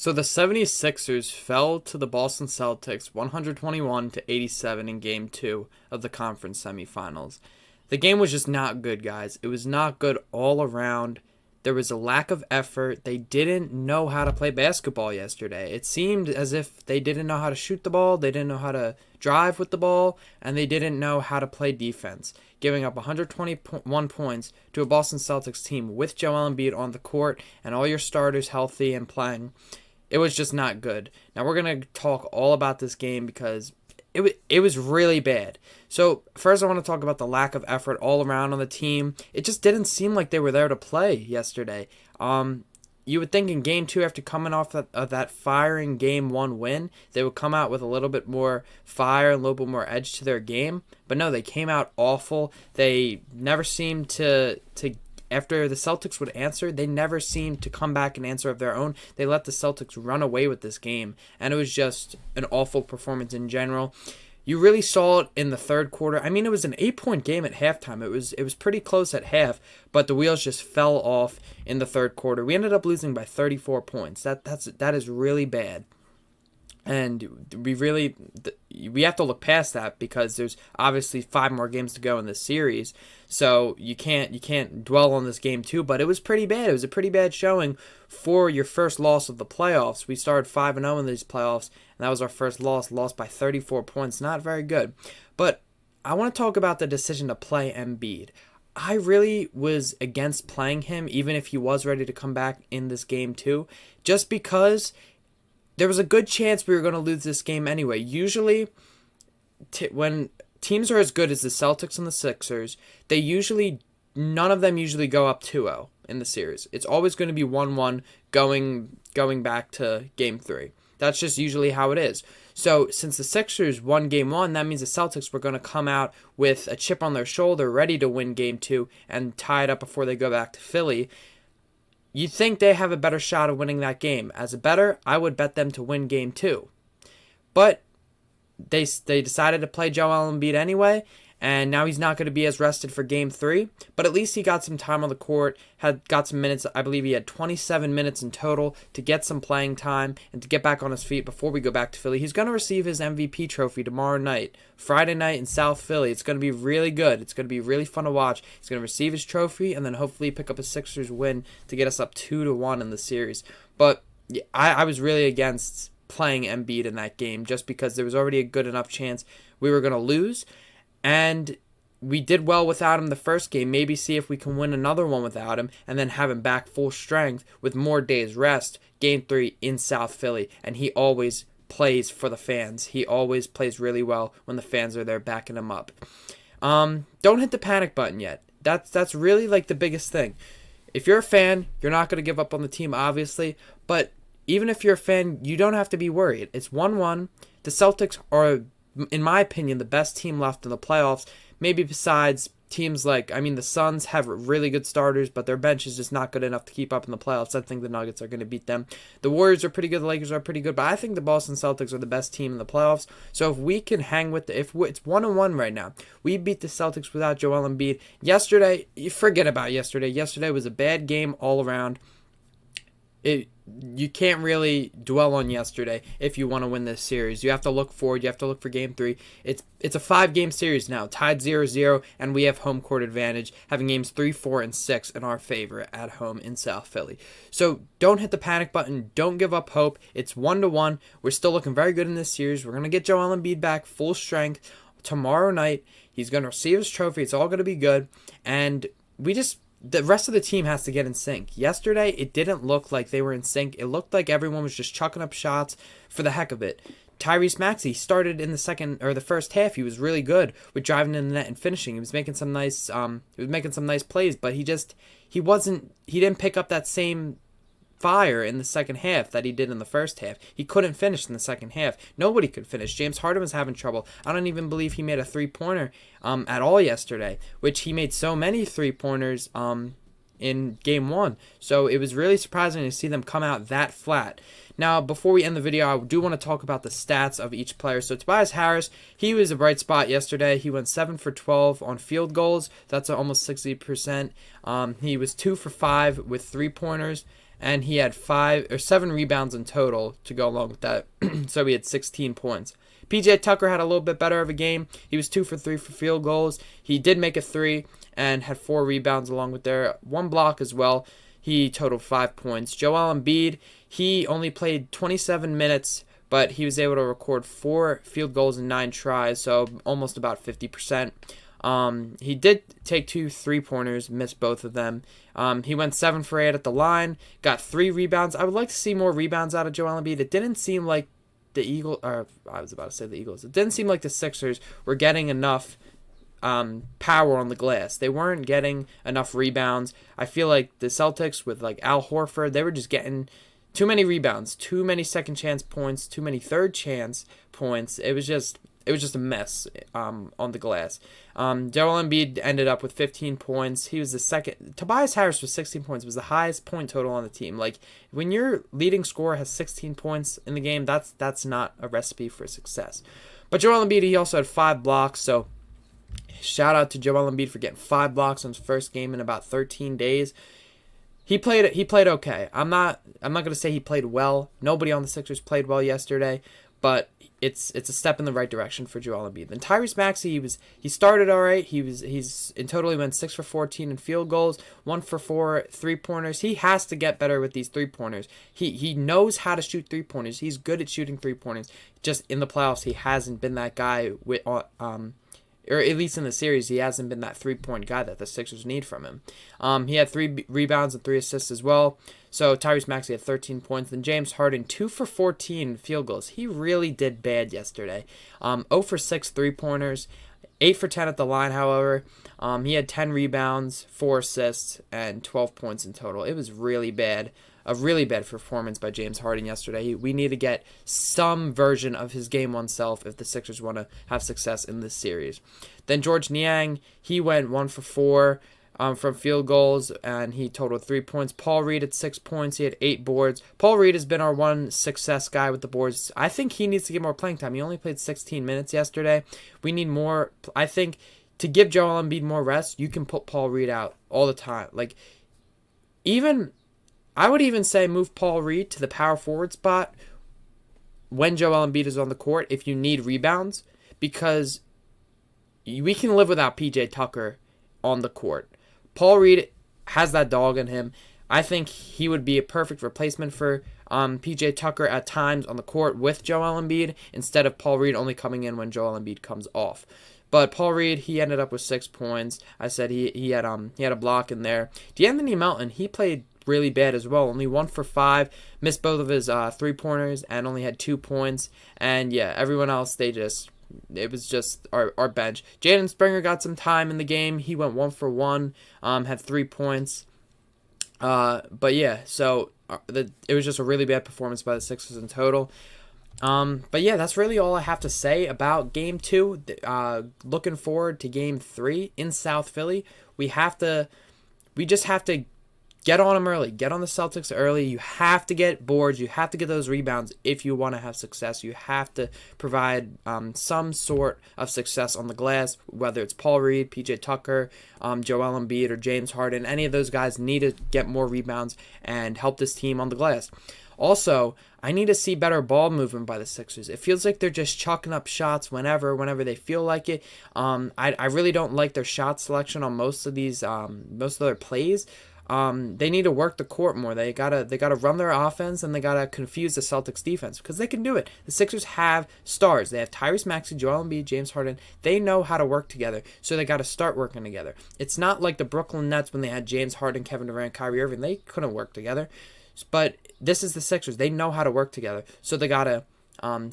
So the 76ers fell to the Boston Celtics 121 to 87 in game 2 of the conference semifinals. The game was just not good, guys. It was not good all around. There was a lack of effort. They didn't know how to play basketball yesterday. It seemed as if they didn't know how to shoot the ball, they didn't know how to drive with the ball, and they didn't know how to play defense, giving up 121 points to a Boston Celtics team with Joel Embiid on the court and all your starters healthy and playing. It was just not good. Now we're going to talk all about this game because it was really bad. So first I want to talk about the lack of effort all around on the team. It just didn't seem like they were there to play yesterday. You would think in game 2, after coming off that firing game 1 win, they would come out with a little bit more fire, a little bit more edge to their game. But no, they came out awful. They never seemed to after the Celtics would answer, they never seemed to come back and answer of their own. They let the Celtics run away with this game, and it was just an awful performance in general. You really saw it in the third quarter. I mean, it was an 8-point game at halftime. It was pretty close at half, but the wheels just fell off in the third quarter. We ended up losing by 34 points. That is really bad. And we have to look past that because there's obviously 5 more games to go in this series. So you can't dwell on this game too, but it was pretty bad. It was a pretty bad showing for your first loss of the playoffs. We started 5-0 in these playoffs, and that was our first lost by 34 points. Not very good. But I want to talk about the decision to play Embiid. I really was against playing him, even if he was ready to come back in this game too, just because there was a good chance we were going to lose this game anyway. Usually, when teams are as good as the Celtics and the Sixers, none of them usually go up 2-0 in the series. It's always going to be 1-1 going back to game 3. That's just usually how it is. So since the Sixers won game 1, that means the Celtics were going to come out with a chip on their shoulder, ready to win game 2 and tie it up before they go back to Philly. You'd think they have a better shot of winning that game. As a bettor, I would bet them to win game 2. But they decided to play Joel Embiid anyway, and now he's not going to be as rested for game 3. But at least he got some time on the court, got some minutes. I believe he had 27 minutes in total to get some playing time and to get back on his feet before we go back to Philly. He's going to receive his MVP trophy tomorrow night, Friday night in South Philly. It's going to be really good. It's going to be really fun to watch. He's going to receive his trophy and then hopefully pick up a Sixers win to get us up 2-1 in the series. But yeah, I was really against playing Embiid in that game just because there was already a good enough chance we were going to lose. And we did well without him the first game. Maybe see if we can win another one without him and then have him back full strength with more days rest. Game 3 in South Philly. And he always plays for the fans. He always plays really well when the fans are there backing him up. Don't hit the panic button yet. That's really like the biggest thing. If you're a fan, you're not going to give up on the team, obviously. But even if you're a fan, you don't have to be worried. It's 1-1. The Celtics are, in my opinion, the best team left in the playoffs. Maybe besides teams the Suns have really good starters, but their bench is just not good enough to keep up in the playoffs. I think the Nuggets are going to beat them. The Warriors are pretty good. The Lakers are pretty good, but I think the Boston Celtics are the best team in the playoffs. So if we can hang with if it's 1-1 right now, we beat the Celtics without Joel Embiid. Yesterday, forget about yesterday. Yesterday was a bad game all around. You can't really dwell on yesterday if you want to win this series. You have to look forward. You have to look for game 3. It's a 5-game series now, tied 0-0, and we have home court advantage, having games 3, 4, and 6 in our favor at home in South Philly. So don't hit the panic button. Don't give up hope. It's 1-1. We're still looking very good in this series. We're going to get Joel Embiid back full strength tomorrow night. He's going to receive his trophy. It's all going to be good. And the rest of the team has to get in sync. Yesterday, it didn't look like they were in sync. It looked like everyone was just chucking up shots for the heck of it. Tyrese Maxey started in the first half. He was really good with driving in the net and finishing. He was making some nice plays, but he didn't pick up that same fire in the second half that he did in the first half. He couldn't finish in the second half. Nobody could finish. James Harden was having trouble. I don't even believe he made a three-pointer at all yesterday, which he made so many three-pointers in game 1. So it was really surprising to see them come out that flat. Now, before we end the video, I do want to talk about the stats of each player. So Tobias Harris, he was a bright spot yesterday. He went 7 for 12 on field goals. That's almost 60%. He was 2 for 5 with three-pointers. and he had 7 rebounds in total to go along with that. So he had 16 points. PJ Tucker had a little bit better of a game. He was 2 for 3 for field goals. He did make a 3 and had 4 rebounds along with their 1 block as well. He totaled 5 points. Joel Embiid, he only played 27 minutes, but he was able to record 4 field goals and 9 tries, so almost about 50%. He did take 2 3-pointers, missed both of them. He went 7 for 8 at the line, got 3 rebounds. I would like to see more rebounds out of Joel Embiid. It didn't seem like the Eagles, or I was about to say the Eagles. It didn't seem like the Sixers were getting enough power on the glass. They weren't getting enough rebounds. I feel like the Celtics with like Al Horford, they were just getting too many rebounds, too many second chance points, too many third chance points. It was just a mess on the glass. Joel Embiid ended up with 15 points. He was the second. Tobias Harris with 16 points was the highest point total on the team. Like, when your leading scorer has 16 points in the game, that's not a recipe for success. But Joel Embiid, he also had 5 blocks. So shout out to Joel Embiid for getting 5 blocks on his first game in about 13 days. He played okay. I'm not going to say he played well. Nobody on the Sixers played well yesterday, but it's a step in the right direction for Joel Embiid. Then Tyrese Maxey, he started all right. He's in total he went 6 for 14 in field goals, 1 for 4 3-pointers. He has to get better with these 3-pointers. He knows how to shoot 3-pointers. He's good at shooting 3-pointers. Just in the playoffs, he hasn't been that guy with or at least in the series, he hasn't been that 3-point guy that the Sixers need from him. He had 3 rebounds and 3 assists as well. So Tyrese Maxey had 13 points. Then James Harden, 2 for 14 field goals. He really did bad yesterday. 0 for 6 3-pointers, 8 for 10 at the line, however. He had 10 rebounds, 4 assists, and 12 points in total. It was really bad. A really bad performance by James Harden yesterday. We need to get some version of his Game 1 self if the Sixers want to have success in this series. Then George Niang, he went 1 for 4 from field goals, and he totaled 3 points. Paul Reed had 6 points. He had 8 boards. Paul Reed has been our one success guy with the boards. I think he needs to get more playing time. He only played 16 minutes yesterday. We need more. I think to give Joel Embiid more rest, you can put Paul Reed out all the time. Like, I would even say move Paul Reed to the power forward spot when Joel Embiid is on the court if you need rebounds, because we can live without PJ Tucker on the court. Paul Reed has that dog in him. I think he would be a perfect replacement for PJ Tucker at times on the court with Joel Embiid, instead of Paul Reed only coming in when Joel Embiid comes off. But Paul Reed, he ended up with 6 points. I said he had a block in there. DeAnthony Melton, he played really bad as well. Only 1 for 5, missed both of his 3-pointers, and only had 2 points. And yeah, everyone else, it was just our bench. Jaden Springer got some time in the game. He went 1 for 1, had 3 points. But yeah, so it was just a really bad performance by the Sixers in total. But yeah, that's really all I have to say about Game 2. Looking forward to Game 3 in South Philly. We just have to get on them early. Get on the Celtics early. You have to get boards. You have to get those rebounds if you want to have success. You have to provide some sort of success on the glass, whether it's Paul Reed, PJ Tucker, Joel Embiid, or James Harden. Any of those guys need to get more rebounds and help this team on the glass. Also, I need to see better ball movement by the Sixers. It feels like they're just chalking up shots whenever they feel like it. I really don't like their shot selection on most of their plays. They need to work the court more. They gotta run their offense, and they gotta confuse the Celtics defense, because they can do it. The Sixers have stars. They have Tyrese Maxey, Joel Embiid, James Harden. They know how to work together, so they gotta start working together. It's not like the Brooklyn Nets when they had James Harden, Kevin Durant, Kyrie Irving. They couldn't work together. But this is the Sixers. They know how to work together, so they gotta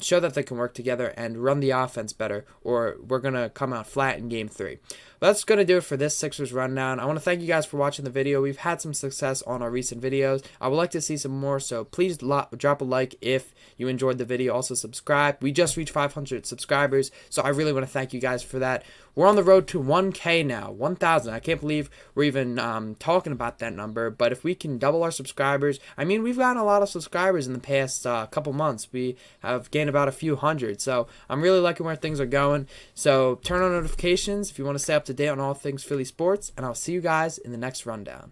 show that they can work together and run the offense better, or we're going to come out flat in Game 3. But that's going to do it for this Sixers rundown. I want to thank you guys for watching the video. We've had some success on our recent videos. I would like to see some more, so please drop a like if you enjoyed the video. Also subscribe. We just reached 500 subscribers, so I really want to thank you guys for that. We're on the road to 1K now, 1,000. I can't believe we're even talking about that number, but if we can double our subscribers, I mean, we've gotten a lot of subscribers in the past couple months. We have gained about a few hundred, so I'm really liking where things are going. So turn on notifications if you want to stay up to date on all things Philly sports, and I'll see you guys in the next rundown.